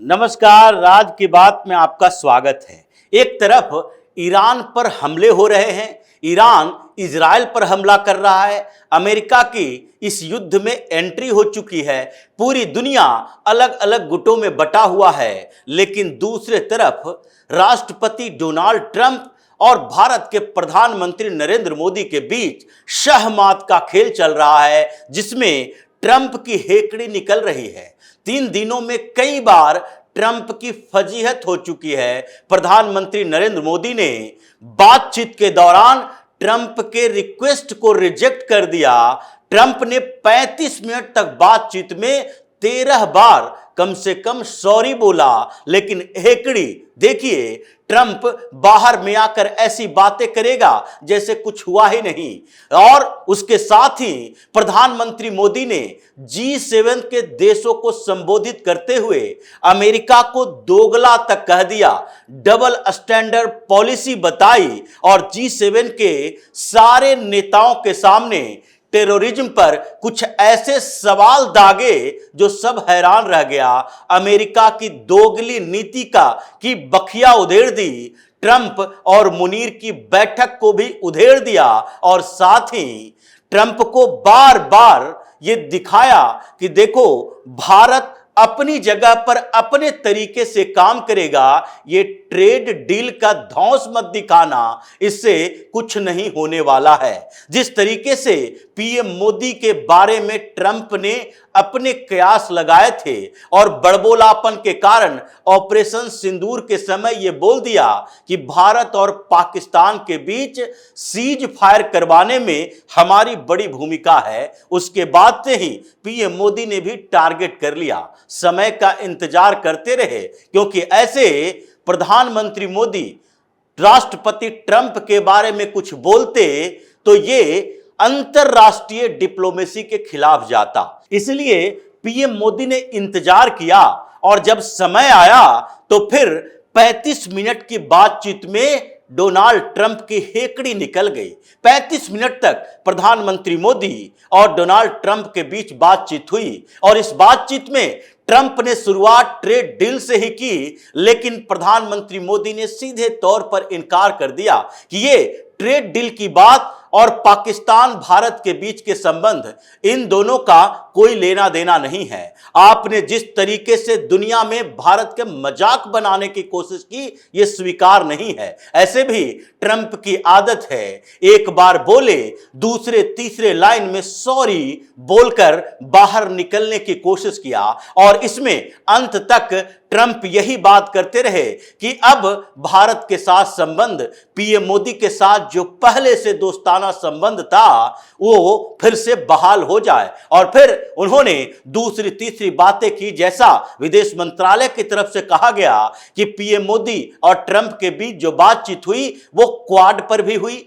नमस्कार, राज की बात में आपका स्वागत है। एक तरफ ईरान पर हमले हो रहे हैं, ईरान इजराइल पर हमला कर रहा है, अमेरिका की इस युद्ध में एंट्री हो चुकी है, पूरी दुनिया अलग अलग गुटों में बटा हुआ है। लेकिन दूसरे तरफ राष्ट्रपति डोनाल्ड ट्रंप और भारत के प्रधानमंत्री नरेंद्र मोदी के बीच शहमात का खेल चल रहा है, जिसमें ट्रंप की हेकड़ी निकल रही है। 3 दिनों में कई बार ट्रंप की फजीहत हो चुकी है। प्रधानमंत्री नरेंद्र मोदी ने बातचीत के दौरान ट्रंप के रिक्वेस्ट को रिजेक्ट कर दिया। ट्रंप ने 35 मिनट तक बातचीत में 13 बार कम से कम सॉरी बोला, लेकिन हेकड़ी देखिए, ट्रंप बाहर में आकर ऐसी बातें करेगा जैसे कुछ हुआ ही नहीं। और उसके साथ ही प्रधानमंत्री मोदी ने G7 के देशों को संबोधित करते हुए अमेरिका को दोगला तक कह दिया, डबल स्टैंडर्ड पॉलिसी बताई और G7 के सारे नेताओं के सामने टेररिज्म पर कुछ ऐसे सवाल दागे जो सब हैरान रह गया। अमेरिका की दोगली नीति की बखिया उधेड़ दी। ट्रंप और मुनीर की बैठक को भी उधेड़ दिया और साथ ही ट्रंप को बार बार ये दिखाया कि देखो, भारत अपनी जगह पर अपने तरीके से काम करेगा, ये ट्रेड डील का धौंस मत दिखाना, इससे कुछ नहीं होने वाला है। जिस तरीके से पीएम मोदी के बारे में ट्रंप ने अपने कयास लगाए थे और बड़बोलापन के कारण ऑपरेशन सिंदूर के समय यह बोल दिया कि भारत और पाकिस्तान के बीच सीज फायर करवाने में हमारी बड़ी भूमिका है, उसके बाद से ही पीएम मोदी ने भी टारगेट कर लिया। समय का इंतजार करते रहे, क्योंकि ऐसे प्रधानमंत्री मोदी राष्ट्रपति ट्रंप के बारे में कुछ बोलते तो ये अंतरराष्ट्रीय डिप्लोमेसी के खिलाफ जाता। इसलिए पीएम मोदी ने इंतजार किया और जब समय आया तो फिर 35 मिनट की बातचीत में डोनाल्ड ट्रंप की हेकड़ी निकल गई। 35 मिनट तक प्रधानमंत्री मोदी और डोनाल्ड ट्रंप के बीच बातचीत हुई और इस बातचीत में ट्रंप ने शुरुआत ट्रेड डील से ही की, लेकिन प्रधानमंत्री मोदी ने सीधे तौर पर इनकार कर दिया कि ये ट्रेड डील की बात और पाकिस्तान भारत के बीच के संबंध, इन दोनों का कोई लेना देना नहीं है। आपने जिस तरीके से दुनिया में भारत के मजाक बनाने की कोशिश की, यह स्वीकार नहीं है। ऐसे भी ट्रंप की आदत है, एक बार बोले दूसरे तीसरे लाइन में सॉरी बोलकर बाहर निकलने की कोशिश किया और इसमें अंत तक ट्रंप यही बात करते रहे कि अब भारत के साथ संबंध, पीएम मोदी के साथ जो पहले से दोस्ताना संबंध था, वो फिर से बहाल हो जाए। और फिर उन्होंने दूसरी तीसरी बातें की, जैसा विदेश मंत्रालय की तरफ से कहा गया कि पीएम मोदी और ट्रंप के बीच जो बातचीत हुई वो क्वाड पर भी हुई,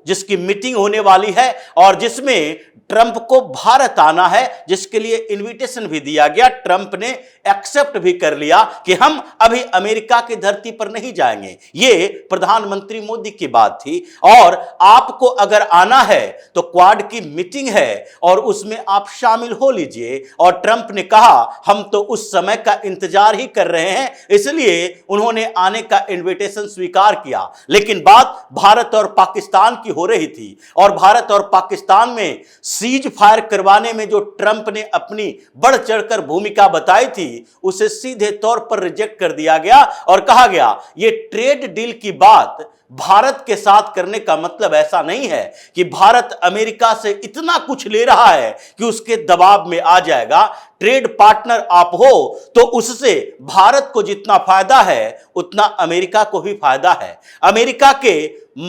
जिसकी मीटिंग होने वाली है और जिसमें ट्रंप को भारत आना है, जिसके लिए इनविटेशन भी दिया गया। ट्रंप ने एक्सेप्ट भी कर लिया कि हम अभी अमेरिका की धरती पर नहीं जाएंगे। ये प्रधानमंत्री मोदी की बात थी और आपको अगर आना है तो क्वाड की मीटिंग है और उसमें आप शामिल हो लीजिए। और ट्रंप ने कहा हम तो उस समय का इंतजार ही कर रहे हैं, इसलिए उन्होंने आने का इनविटेशन स्वीकार किया। लेकिन बात भारत और पाकिस्तान की हो रही थी और भारत और पाकिस्तान में सीज फायर करवाने में जो ट्रंप ने अपनी बढ़ चढ़कर भूमिका बताई थी, उसे सीधे तौर पर रिजेक्ट कर दिया गया और कहा गया यह ट्रेड डील की बात भारत के साथ करने का मतलब ऐसा नहीं है कि भारत अमेरिका से इतना कुछ ले रहा है कि उसके दबाव में आ जाएगा। ट्रेड पार्टनर आप हो तो उससे भारत को जितना फायदा है उतना अमेरिका को भी फायदा है। अमेरिका के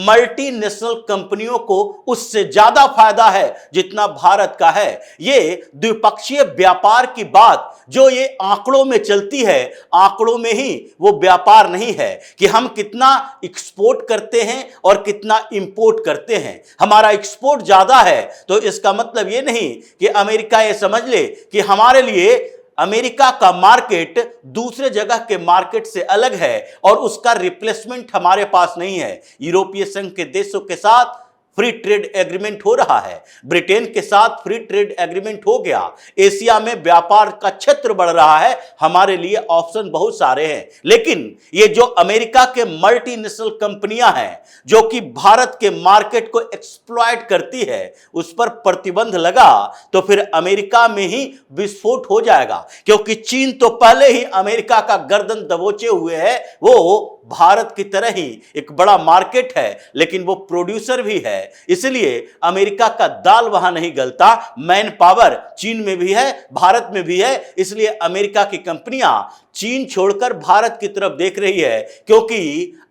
मल्टीनेशनल कंपनियों को उससे ज्यादा फायदा है जितना भारत का है। ये द्विपक्षीय व्यापार की बात जो ये आंकड़ों में चलती है, आंकड़ों में ही वो व्यापार नहीं है कि हम कितना एक्सपोर्ट करते हैं और कितना इंपोर्ट करते हैं। हमारा एक्सपोर्ट ज्यादा है तो इसका मतलब ये नहीं कि अमेरिका ये समझ ले कि हमारे लिए अमेरिका का मार्केट दूसरे जगह के मार्केट से अलग है और उसका रिप्लेसमेंट हमारे पास नहीं है। यूरोपीय संघ के देशों के साथ फ्री ट्रेड एग्रीमेंट हो रहा है, ब्रिटेन के साथ फ्री ट्रेड एग्रीमेंट हो गया, एशिया में व्यापार का क्षेत्र बढ़ रहा है, हमारे लिए ऑप्शन बहुत सारे हैं। लेकिन ये जो अमेरिका के मल्टीनेशनल कंपनियां हैं जो कि भारत के मार्केट को एक्सप्लॉइट करती है, उस पर प्रतिबंध लगा तो फिर अमेरिका में ही विस्फोट हो जाएगा, क्योंकि चीन तो पहले ही अमेरिका का गर्दन दबोचे हुए है। वो भारत की तरह ही एक बड़ा मार्केट है, लेकिन वो प्रोड्यूसर भी है, इसलिए अमेरिका का दाल वहां नहीं गलता। मैन पावर चीन में भी है, भारत में भी है, इसलिए अमेरिका की कंपनियां चीन छोड़कर भारत की तरफ देख रही है, क्योंकि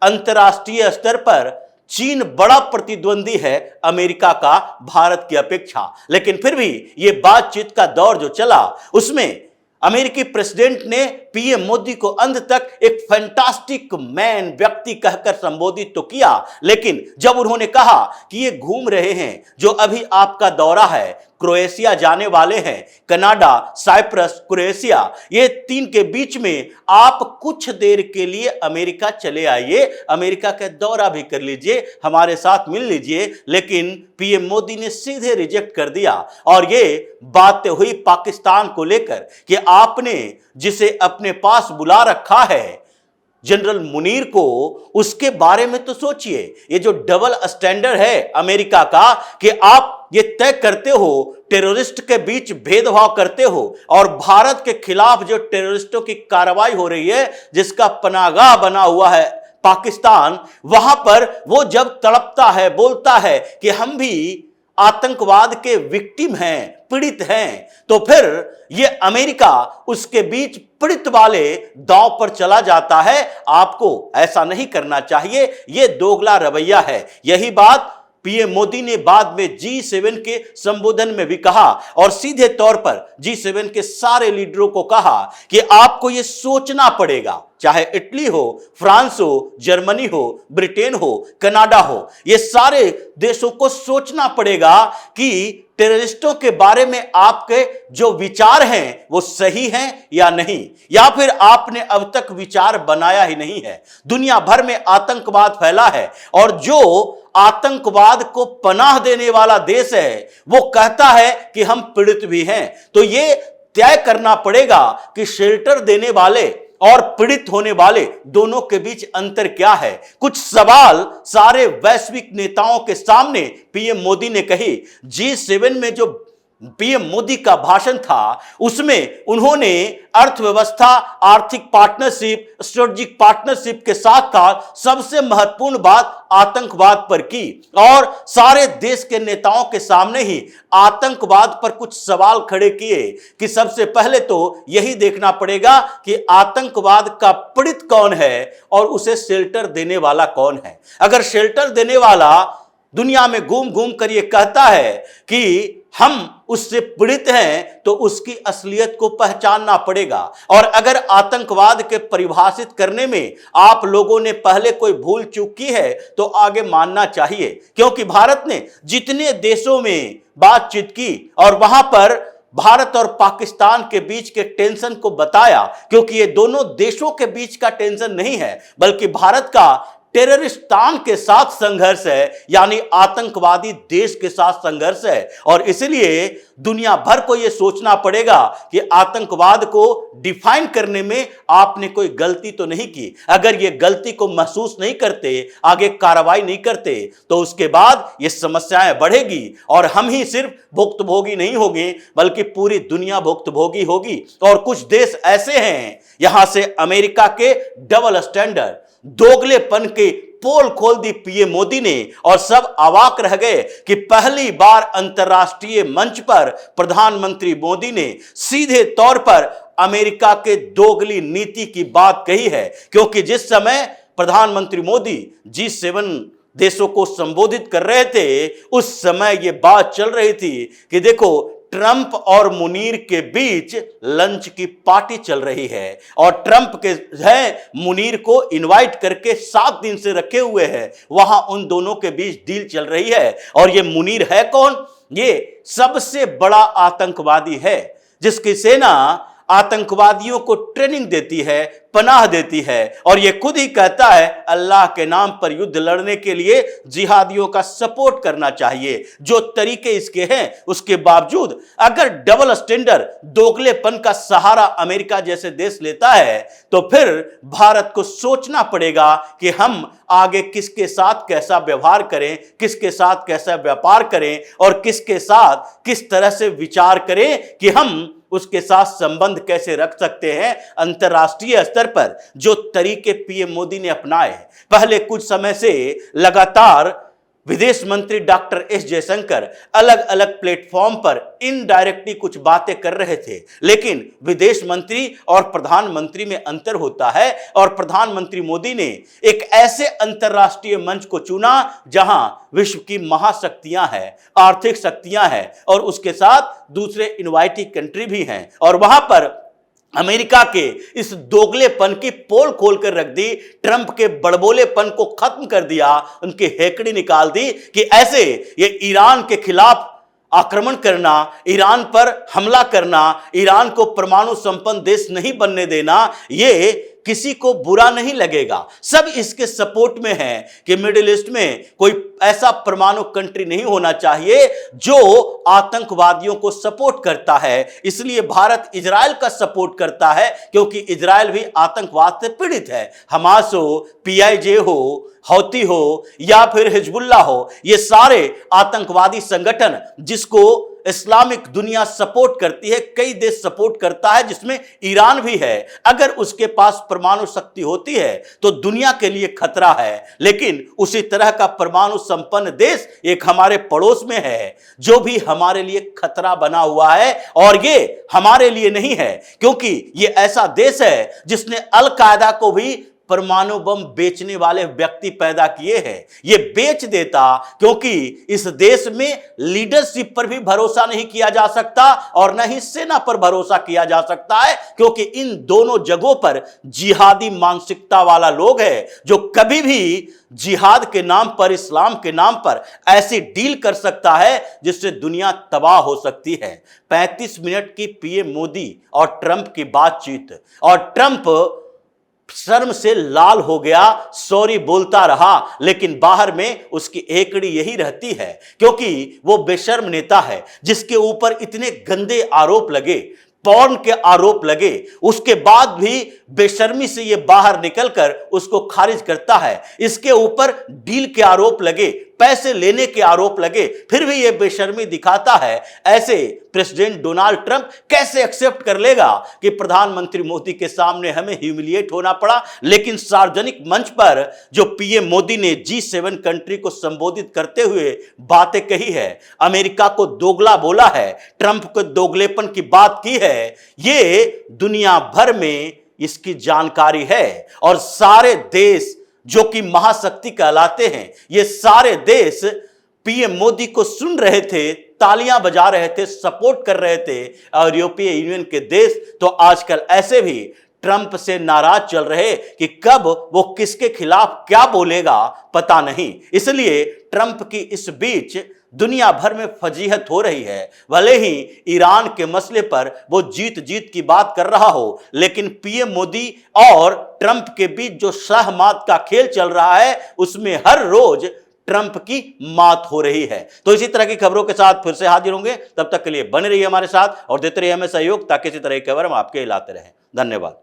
अंतर्राष्ट्रीय स्तर पर चीन बड़ा प्रतिद्वंदी है अमेरिका का भारत की अपेक्षा। लेकिन फिर भी यह बातचीत का दौर जो चला, उसमें अमेरिकी प्रेसिडेंट ने पीएम मोदी को अंत तक एक फैंटास्टिक मैन व्यक्ति कहकर संबोधित तो किया, लेकिन जब उन्होंने कहा कि ये घूम रहे हैं, जो अभी आपका दौरा है, क्रोएशिया जाने वाले हैं, कनाडा, साइप्रस, क्रोएशिया, ये तीन के बीच में आप कुछ देर के लिए अमेरिका चले आइए, अमेरिका का दौरा भी कर लीजिए, हमारे साथ मिल लीजिए। लेकिन पीएम मोदी ने सीधे रिजेक्ट कर दिया। और ये बात हुई पाकिस्तान को लेकर कि आपने जिसे अपने पास बुला रखा है जनरल मुनीर को, उसके बारे में तो सोचिए। ये जो डबल स्टैंडर्ड है अमेरिका का कि आप ये तय करते हो, टेररिस्ट के बीच भेदभाव करते हो, और भारत के खिलाफ जो टेररिस्टों की कार्रवाई हो रही है, जिसका पनाहगाह बना हुआ है पाकिस्तान, वहां पर वो जब तड़पता है, बोलता है कि हम भी आतंकवाद के विक्टिम हैं, पीड़ित हैं, तो फिर ये अमेरिका उसके बीच पीड़ित वाले दांव पर चला जाता है। आपको ऐसा नहीं करना चाहिए, ये दोगला रवैया है। यही बात पीएम मोदी ने बाद में G7 के संबोधन में भी कहा, और सीधे तौर पर G7 के सारे लीडरों को कहा कि आपको यह सोचना पड़ेगा, चाहे इटली हो, फ्रांस हो, जर्मनी हो, ब्रिटेन हो, कनाडा हो, ये सारे देशों को सोचना पड़ेगा कि टेररिस्टों के बारे में आपके जो विचार हैं वो सही हैं या नहीं, या फिर आपने अब तक विचार बनाया ही नहीं है। दुनिया भर में आतंकवाद फैला है, और जो आतंकवाद को पनाह देने वाला देश है वो कहता है कि हम पीड़ित भी हैं। तो ये तय करना पड़ेगा कि शेल्टर देने वाले और पीड़ित होने वाले दोनों के बीच अंतर क्या है। कुछ सवाल सारे वैश्विक नेताओं के सामने पीएम मोदी ने कही। G7 में जो पीएम मोदी का भाषण था, उसमें उन्होंने अर्थव्यवस्था, आर्थिक पार्टनरशिप, स्ट्रेटेजिक पार्टनरशिप के साथ साथ सबसे महत्वपूर्ण बात आतंकवाद पर की, और सारे देश के नेताओं के सामने ही आतंकवाद पर कुछ सवाल खड़े किए कि सबसे पहले तो यही देखना पड़ेगा कि आतंकवाद का पीड़ित कौन है और उसे शेल्टर देने वाला कौन है। अगर शेल्टर देने वाला दुनिया में घूम घूम कर ये कहता है कि हम उससे पीड़ित हैं, तो उसकी असलियत को पहचानना पड़ेगा। और अगर आतंकवाद के परिभाषित करने में आप लोगों ने पहले कोई भूल चूक की है तो आगे मानना चाहिए, क्योंकि भारत ने जितने देशों में बातचीत की और वहां पर भारत और पाकिस्तान के बीच के टेंशन को बताया, क्योंकि ये दोनों देशों के बीच का टेंशन नहीं है, बल्कि भारत का टेररिस्तान के साथ संघर्ष है, यानी आतंकवादी देश के साथ संघर्ष है। और इसलिए दुनिया भर को यह सोचना पड़ेगा कि आतंकवाद को डिफाइन करने में आपने कोई गलती तो नहीं की। अगर ये गलती को महसूस नहीं करते, आगे कार्रवाई नहीं करते, तो उसके बाद ये समस्याएं बढ़ेगी और हम ही सिर्फ भुक्तभोगी नहीं होंगे, बल्कि पूरी दुनिया भुक्तभोगी होगी। और कुछ देश ऐसे हैं, यहां से अमेरिका के डबल स्टैंडर्ड, दोगलेपन के पोल खोल दी पीएम मोदी ने, और सब अवाक रह गए कि पहली बार अंतर्राष्ट्रीय मंच पर प्रधानमंत्री मोदी ने सीधे तौर पर अमेरिका के दोगली नीति की बात कही है। क्योंकि जिस समय प्रधानमंत्री मोदी G7 देशों को संबोधित कर रहे थे, उस समय यह बात चल रही थी कि देखो, ट्रंप और मुनीर के बीच लंच की पार्टी चल रही है, और ट्रंप के है मुनीर को इनवाइट करके 7 दिन से रखे हुए हैं, वहां उन दोनों के बीच डील चल रही है। और ये मुनीर है कौन? ये सबसे बड़ा आतंकवादी है, जिसकी सेना आतंकवादियों को ट्रेनिंग देती है, पनाह देती है, और ये खुद ही कहता है अल्लाह के नाम पर युद्ध लड़ने के लिए जिहादियों का सपोर्ट करना चाहिए। जो तरीके इसके हैं उसके बावजूद अगर डबल स्टैंडर्ड, दोगलेपन का सहारा अमेरिका जैसे देश लेता है तो फिर भारत को सोचना पड़ेगा कि हम आगे किसके साथ कैसा व्यवहार करें, किसके साथ कैसा व्यापार करें और किसके साथ किस तरह से विचार करें कि हम उसके साथ संबंध कैसे रख सकते हैं। अंतर्राष्ट्रीय स्तर पर जो तरीके पीएम मोदी ने अपनाए, पहले कुछ समय से लगातार विदेश मंत्री डॉक्टर एस जयशंकर अलग अलग प्लेटफॉर्म पर इनडायरेक्टली कुछ बातें कर रहे थे, लेकिन विदेश मंत्री और प्रधानमंत्री में अंतर होता है और प्रधानमंत्री मोदी ने एक ऐसे अंतर्राष्ट्रीय मंच को चुना जहां विश्व की महाशक्तियां हैं, आर्थिक शक्तियां हैं और उसके साथ दूसरे इनवाइटेड कंट्री भी हैं, और वहां पर अमेरिका के इस दोगलेपन की पोल खोलकर रख दी, ट्रंप के बड़बोलेपन को खत्म कर दिया, उनकी हेकड़ी निकाल दी कि ऐसे ये ईरान के खिलाफ आक्रमण करना, ईरान पर हमला करना, ईरान को परमाणु संपन्न देश नहीं बनने देना, ये किसी को बुरा नहीं लगेगा। सब इसके सपोर्ट में है कि मिडिल ईस्ट में कोई ऐसा परमाणु कंट्री नहीं होना चाहिए जो आतंकवादियों को सपोर्ट करता है। इसलिए भारत इजराइल का सपोर्ट करता है क्योंकि इजराइल भी आतंकवाद से पीड़ित है। हमास हो, पीआईजे हो, हौती हो या फिर हिजबुल्ला हो, ये सारे आतंकवादी संगठन जिसको इस्लामिक दुनिया सपोर्ट करती है, कई देश सपोर्ट करता है जिसमें ईरान भी है। अगर उसके पास परमाणु शक्ति होती है तो दुनिया के लिए खतरा है, लेकिन उसी तरह का परमाणु संपन्न देश एक हमारे पड़ोस में है जो भी हमारे लिए खतरा बना हुआ है, और ये हमारे लिए नहीं है क्योंकि ये ऐसा देश है जिसने अल कायदा को भी परमाणु बम बेचने वाले व्यक्ति पैदा किए हैं। ये बेच देता क्योंकि इस देश में लीडरशिप पर भी भरोसा नहीं किया जा सकता और न ही सेना पर भरोसा किया जा सकता है, क्योंकि इन दोनों जगहों पर जिहादी मानसिकता वाला लोग है जो कभी भी जिहाद के नाम पर, इस्लाम के नाम पर ऐसी डील कर सकता है जिससे दुनिया तबाह हो सकती है। 35 मिनट की पीएम मोदी और ट्रंप की बातचीत, और ट्रंप शर्म से लाल हो गया, सॉरी बोलता रहा, लेकिन बाहर में उसकी एकड़ी यही रहती है क्योंकि वो बेशर्म नेता है जिसके ऊपर इतने गंदे आरोप लगे, पॉर्न के आरोप लगे, उसके बाद भी बेशर्मी से ये बाहर निकलकर उसको खारिज करता है। इसके ऊपर डील के आरोप लगे, पैसे लेने के आरोप लगे, फिर भी ये बेशर्मी दिखाता है। ऐसे प्रेसिडेंट डोनाल्ड ट्रंप कैसे एक्सेप्ट कर लेगा कि प्रधानमंत्री मोदी के सामने हमें ह्यूमिलिएट होना पड़ा। लेकिन सार्वजनिक मंच पर जो पीएम मोदी ने G7 कंट्री को संबोधित करते हुए बातें कही है, अमेरिका को दोगला बोला है, ट्रंप को दोगलेपन की बात की है, ये दुनिया भर में इसकी जानकारी है। और सारे देश जो कि महाशक्ति कहलाते हैं, ये सारे देश पीएम मोदी को सुन रहे थे, तालियां बजा रहे थे, सपोर्ट कर रहे थे। और यूरोपीय यूनियन के देश तो आजकल ऐसे भी ट्रंप से नाराज चल रहे कि कब वो किसके खिलाफ क्या बोलेगा पता नहीं। इसलिए ट्रंप की इस बीच दुनिया भर में फजीहत हो रही है। भले ही ईरान के मसले पर वो जीत जीत की बात कर रहा हो, लेकिन पीएम मोदी और ट्रंप के बीच जो शाह-मात का खेल चल रहा है उसमें हर रोज ट्रंप की मात हो रही है। तो इसी तरह की खबरों के साथ फिर से हाजिर होंगे, तब तक के लिए बने रहिए हमारे साथ और देते रहिए हमें सहयोग ताकि इसी तरह की खबर हम आपके लाते रहें। धन्यवाद।